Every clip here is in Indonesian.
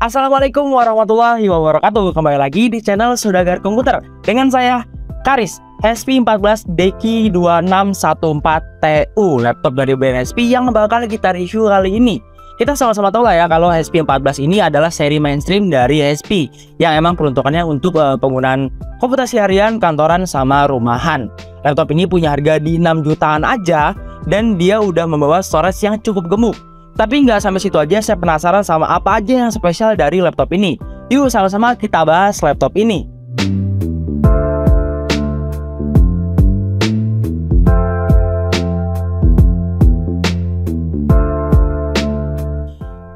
Assalamualaikum warahmatullahi wabarakatuh. Kembali lagi di channel Saudagar Komputer dengan saya Karis, HP 14 Deki 2614TU, laptop dari brand HP yang bakal kita review kali ini. Kita sama-sama tahu lah ya kalau HP 14 ini adalah seri mainstream dari HP yang emang peruntukannya untuk penggunaan komputasi harian, kantoran, sama rumahan. Laptop ini punya harga di 6 jutaan aja dan dia udah membawa storage yang cukup gemuk. Tapi nggak sampai situ aja, saya penasaran sama apa aja yang spesial dari laptop ini. Yuk sama-sama kita bahas laptop ini.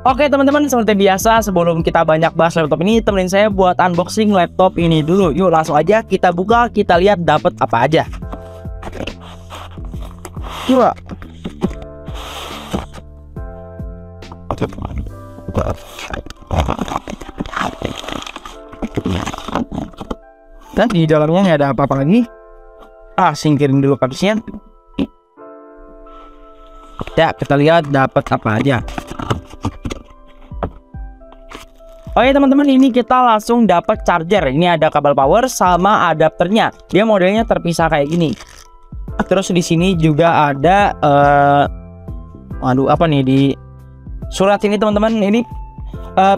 Oke teman-teman, seperti biasa sebelum kita banyak bahas laptop ini, temenin saya buat unboxing laptop ini dulu. Yuk langsung aja kita buka, kita lihat dapat apa aja. Coba. Dan di dalamnya nggak ada apa-apa lagi. Singkirin dulu kabisnya. Ya, kita lihat dapat apa aja. Oke teman-teman, ini kita langsung dapat charger. Ini ada kabel power sama adapternya. Dia modelnya terpisah kayak gini. Terus di sini juga ada apa nih di surat ini teman-teman. Ini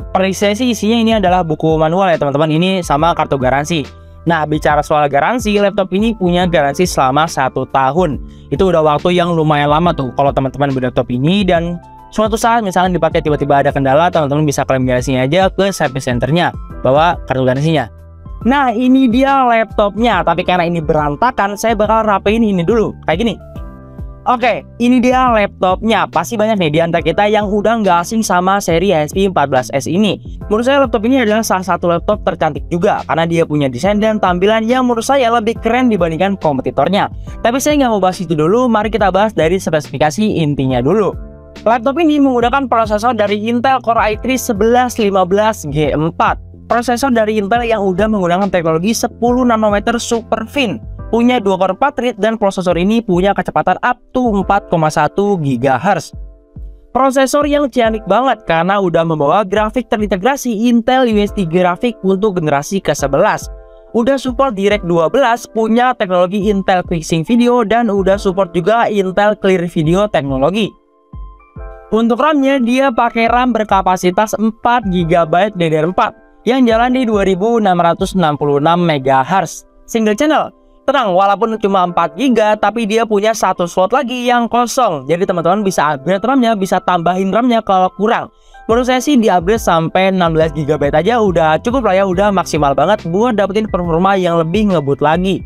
perisian sih isinya ini adalah buku manual ya teman-teman. Ini sama kartu garansi. Nah, bicara soal garansi, laptop ini punya garansi selama 1 tahun. Itu udah waktu yang lumayan lama tuh kalau teman-teman beli laptop ini, dan suatu saat misalnya dipakai tiba-tiba ada kendala, teman-teman bisa klaim garansinya aja ke service centernya, bawa kartu garansinya. Nah, ini dia laptopnya, tapi karena ini berantakan, saya bakal rapiin ini dulu kayak gini. Oke, ini dia laptopnya. Pasti banyak nih di antara kita yang udah nggak asing sama seri HP 14S ini. Menurut saya laptop ini adalah salah satu laptop tercantik juga, karena dia punya desain dan tampilan yang menurut saya lebih keren dibandingkan kompetitornya. Tapi saya nggak mau bahas itu dulu, mari kita bahas dari spesifikasi intinya dulu. Laptop ini menggunakan prosesor dari Intel Core i3 1115G4. Prosesor dari Intel yang udah menggunakan teknologi 10 nanometer super fin. Punya 2 core 4 thread dan prosesor ini punya kecepatan up to 4,1 GHz. Prosesor yang ciamik banget karena udah membawa grafik terintegrasi Intel UHD grafik untuk generasi ke-11. Udah support DirectX 12, punya teknologi Intel QuickSync Video, dan udah support juga Intel Clear Video teknologi. Untuk RAM-nya dia pakai RAM berkapasitas 4 GB DDR4 yang jalan di 2666 MHz. Single channel. Tenang, walaupun cuma 4 GB, tapi dia punya satu slot lagi yang kosong. Jadi teman-teman bisa upgrade RAM-nya, bisa tambahin RAM-nya kalau kurang. Menurut saya sih di upgrade sampai 16 GB aja udah cukup lah ya, udah maksimal banget buat dapetin performa yang lebih ngebut lagi.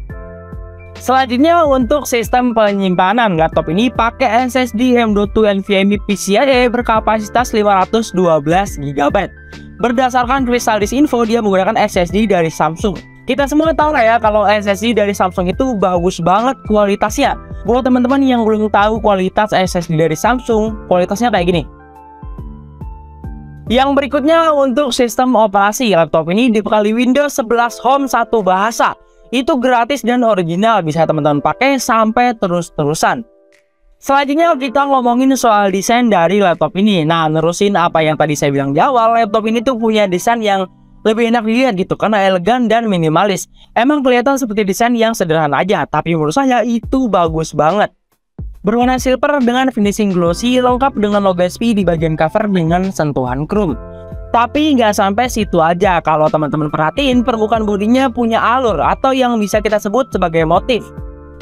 Selanjutnya untuk sistem penyimpanan, laptop ini pakai SSD M.2 NVMe PCIe berkapasitas 512 GB. Berdasarkan Kristaldisk.info, dia menggunakan SSD dari Samsung. Kita semua tahu lah ya kalau SSD dari Samsung itu bagus banget kualitasnya. Buat teman-teman yang belum tahu kualitas SSD dari Samsung, kualitasnya kayak gini. Yang berikutnya untuk sistem operasi, laptop ini dibekali Windows 11 Home 1 bahasa. Itu gratis dan original, bisa teman-teman pakai sampai terus-terusan. Selanjutnya kita ngomongin soal desain dari laptop ini. Nah, nerusin apa yang tadi saya bilang di awal, laptop ini tuh punya desain yang lebih enak dilihat gitu karena elegan dan minimalis. Emang kelihatan seperti desain yang sederhana aja, tapi menurut saya itu bagus banget. Berwarna silver dengan finishing glossy, lengkap dengan logo HP di bagian cover dengan sentuhan chrome. Tapi nggak sampai situ aja, kalau teman-teman perhatiin permukaan bodinya punya alur atau yang bisa kita sebut sebagai motif.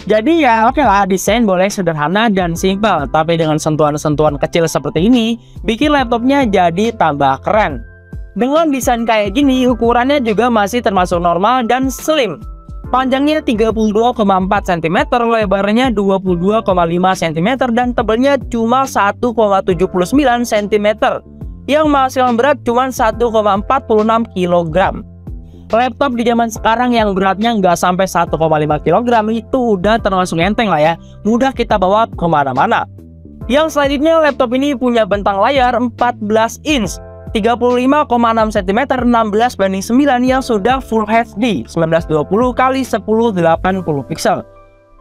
Jadi ya oke lah, desain boleh sederhana dan simpel, tapi dengan sentuhan-sentuhan kecil seperti ini bikin laptopnya jadi tambah keren. Dengan desain kayak gini, ukurannya juga masih termasuk normal dan slim. Panjangnya 32,4 cm, lebarnya 22,5 cm, dan tebelnya cuma 1,79 cm. Yang menghasilkan berat cuma 1,46 kg. Laptop di zaman sekarang yang beratnya nggak sampai 1,5 kg itu udah termasuk enteng lah ya. Mudah kita bawa kemana-mana. Yang selanjutnya, laptop ini punya bentang layar 14 inch. 35,6 cm 16:9 yang sudah Full HD 1920 x 1080 pixel.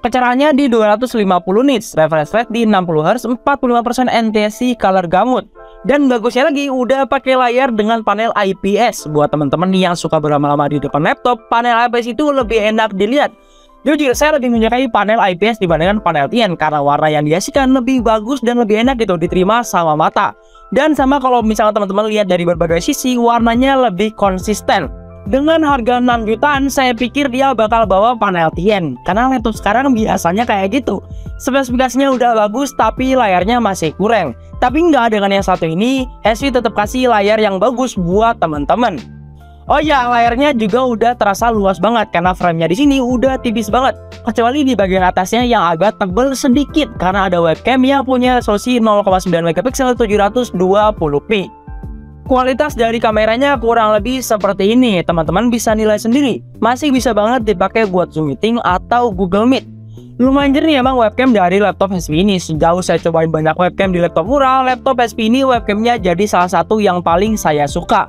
Kecerahannya di 250 nits, refresh rate di 60 Hz, 45% NTSC color gamut. Dan bagusnya lagi udah pakai layar dengan panel IPS. Buat teman-teman yang suka berlama-lama di depan laptop, panel IPS itu lebih enak dilihat. Jujur saya lebih menyukai panel IPS dibandingkan panel TN karena warna yang dihasilkan lebih bagus dan lebih enak gitu diterima sama mata. Dan sama kalau misalnya teman-teman lihat dari berbagai sisi, warnanya lebih konsisten. Dengan harga 6 jutaan, saya pikir dia bakal bawa panel TN. Karena laptop sekarang biasanya kayak gitu. Spesifikasinya udah bagus, tapi layarnya masih kurang. Tapi nggak, dengan yang satu ini, HP tetap kasih layar yang bagus buat teman-teman. Oh ya, layarnya juga udah terasa luas banget karena frame-nya di sini udah tipis banget. Kecuali di bagian atasnya yang agak tebel sedikit karena ada webcam yang punya resolusi 0,9 megapiksel 720p. Kualitas dari kameranya kurang lebih seperti ini, teman-teman bisa nilai sendiri. Masih bisa banget dipakai buat Zoom meeting atau Google Meet. Lumayan jernih emang webcam dari laptop HP ini. Sejauh saya cobain banyak webcam di laptop murah, laptop HP ini webcamnya jadi salah satu yang paling saya suka.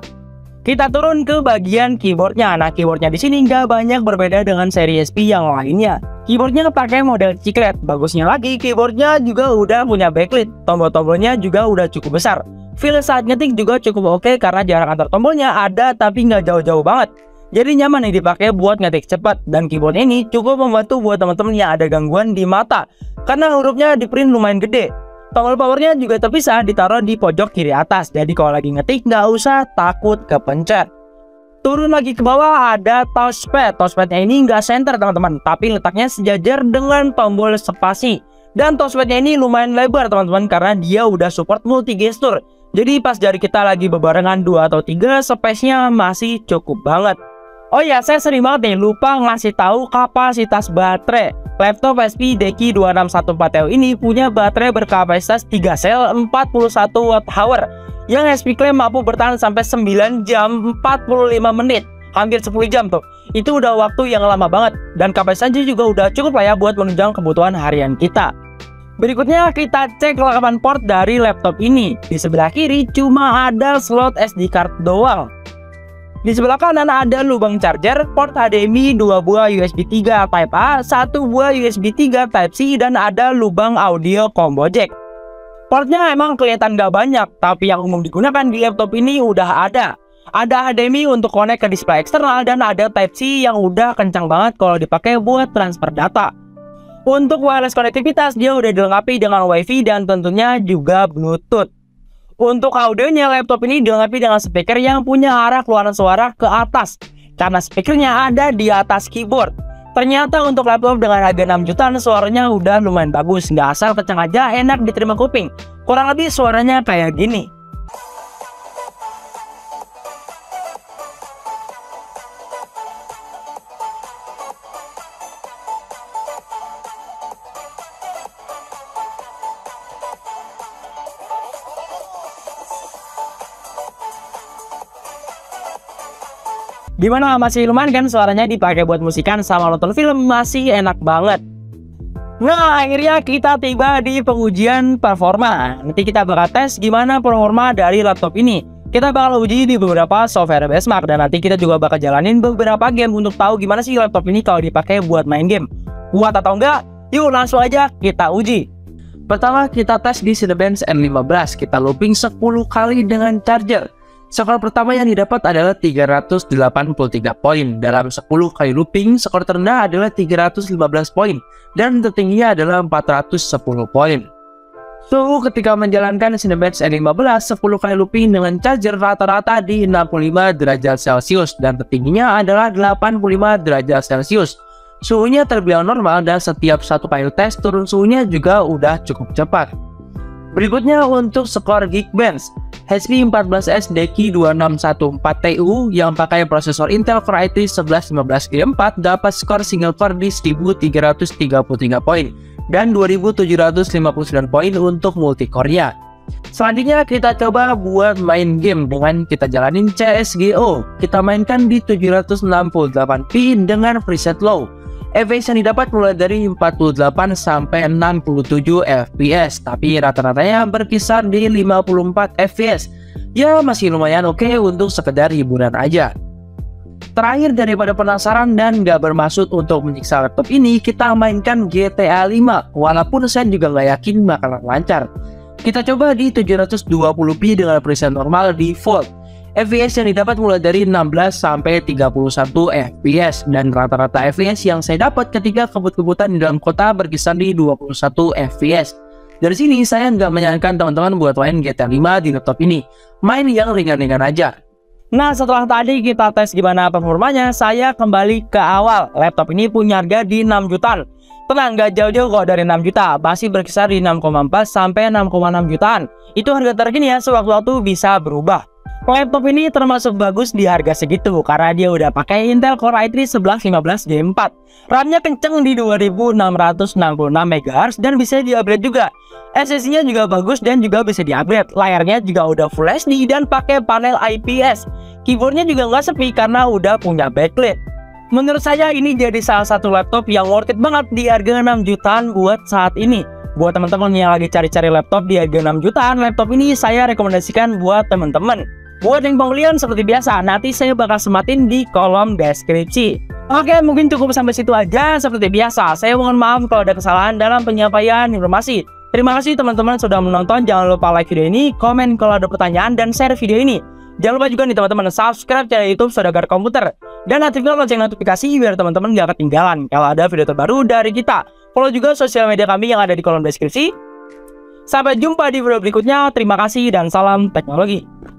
Kita turun ke bagian keyboardnya. Nah, keyboardnya di sini nggak banyak berbeda dengan seri HP yang lainnya. Keyboardnya pakai model chiclet. Bagusnya lagi, keyboardnya juga udah punya backlit. Tombol-tombolnya juga udah cukup besar. Feel saat ngetik juga cukup oke karena jarak antar tombolnya ada tapi nggak jauh-jauh banget. Jadi nyaman nih dipakai buat ngetik cepat. Dan keyboard ini cukup membantu buat teman-teman yang ada gangguan di mata karena hurufnya di print lumayan gede. Tombol powernya juga terpisah ditaruh di pojok kiri atas. Jadi kalau lagi ngetik nggak usah takut kepencet. Turun lagi ke bawah ada touchpad. Touchpadnya ini nggak center teman-teman, tapi letaknya sejajar dengan tombol spasi. Dan touchpadnya ini lumayan lebar teman-teman karena dia udah support multi gesture. Jadi pas jari kita lagi bebarengan 2 atau 3, space-nya masih cukup banget. Oh ya, saya sering banget nih lupa ngasih tahu kapasitas baterai. Laptop HP Deki 2614 ini punya baterai berkapasitas 3 sel 41 Wh yang HP klaim mampu bertahan sampai 9 jam 45 menit. Hampir 10 jam tuh. Itu udah waktu yang lama banget. Dan kapasitasnya juga udah cukup lah ya buat menunjang kebutuhan harian kita. Berikutnya kita cek kelengkapan port dari laptop ini. Di sebelah kiri cuma ada slot SD card doang. Di sebelah kanan ada lubang charger, port HDMI, 2 buah USB 3 Type A, 1 buah USB 3 Type C, dan ada lubang audio combo jack. Portnya emang kelihatan gak banyak, tapi yang umum digunakan di laptop ini udah ada. Ada HDMI untuk connect ke display eksternal dan ada Type C yang udah kencang banget kalau dipakai buat transfer data. Untuk wireless konektivitas dia udah dilengkapi dengan WiFi dan tentunya juga Bluetooth. Untuk audionya laptop ini dilengkapi dengan speaker yang punya arah keluaran suara ke atas karena speakernya ada di atas keyboard. Ternyata untuk laptop dengan harga 6 jutaan suaranya udah lumayan bagus, nggak asal kencang aja, enak diterima kuping. Kurang lebih suaranya kayak gini. Dimana masih lumayan kan suaranya dipakai buat musikan sama nonton film masih enak banget. Nah, akhirnya kita tiba di pengujian performa. Nanti kita bakal tes gimana performa dari laptop ini. Kita bakal uji di beberapa software benchmark dan nanti kita juga bakal jalanin beberapa game untuk tahu gimana sih laptop ini kalau dipakai buat main game. Kuat atau enggak? Yuk langsung aja kita uji. Pertama kita tes di Cinebench N15. Kita looping 10 kali dengan charger. Skor pertama yang didapat adalah 383 poin. Dalam 10 kali looping, skor terendah adalah 315 poin. Dan tertingginya adalah 410 poin. Suhu ketika menjalankan Cinebench N15 10 kali looping dengan charger rata-rata di 65 derajat Celcius. Dan tertingginya adalah 85 derajat Celcius. Suhunya terbilang normal dan setiap satu kali tes turun suhunya juga udah cukup cepat. Berikutnya untuk skor Geekbench. HP 14S Deki 2614 TU yang pakai prosesor Intel Core i3 1115G4 dapat skor single core di 1333 poin dan 2759 poin untuk multicore-nya. Selanjutnya kita coba buat main game dengan kita jalanin CSGO. Kita mainkan di 768p dengan preset low. FPS yang didapat mulai dari 48 sampai 67 FPS, tapi rata-ratanya berkisar di 54 FPS. Ya masih lumayan oke untuk sekedar hiburan aja. Terakhir daripada penasaran dan gak bermaksud untuk menyiksa laptop ini, kita mainkan GTA 5. Walaupun saya juga gak yakin bakalan lancar. Kita coba di 720p dengan preset normal default. FPS yang didapat mulai dari 16 sampai 31 FPS, dan rata-rata FPS yang saya dapat ketika kebut-kebutan di dalam kota berkisar di 21 FPS. Dari sini saya nggak menyarankan teman-teman buat main GTA 5 di laptop ini, main yang ringan-ringan aja. Nah, setelah tadi kita tes gimana performanya, saya kembali ke awal. Laptop ini punya harga di 6 jutaan. Tenang, nggak jauh-jauh kok dari 6 juta, masih berkisar di 6,4 sampai 6,6 jutaan. Itu harga terkini ya, sewaktu-waktu bisa berubah. Laptop ini termasuk bagus di harga segitu karena dia udah pakai Intel Core i3 1115 Gen 4. RAM-nya kenceng di 2666 MHz dan bisa di-upgrade juga. SSD-nya juga bagus dan juga bisa di-upgrade. Layarnya juga udah Full HD dan pakai panel IPS. Keyboardnya juga nggak sepi karena udah punya backlit. Menurut saya ini jadi salah satu laptop yang worth it banget di harga 6 jutaan buat saat ini. Buat teman-teman yang lagi cari-cari laptop di harga 6 jutaan, laptop ini saya rekomendasikan buat teman-teman. Buat yang pembelian seperti biasa, nanti saya bakal sematin di kolom deskripsi. Oke, mungkin cukup sampai situ aja. Seperti biasa, saya mohon maaf kalau ada kesalahan dalam penyampaian informasi. Terima kasih teman-teman sudah menonton. Jangan lupa like video ini, komen kalau ada pertanyaan, dan share video ini. Jangan lupa juga nih teman-teman subscribe channel YouTube Saudagar Komputer dan aktifkan lonceng notifikasi biar teman-teman gak ketinggalan kalau ada video terbaru dari kita. Follow juga sosial media kami yang ada di kolom deskripsi. Sampai jumpa di video berikutnya. Terima kasih dan salam teknologi.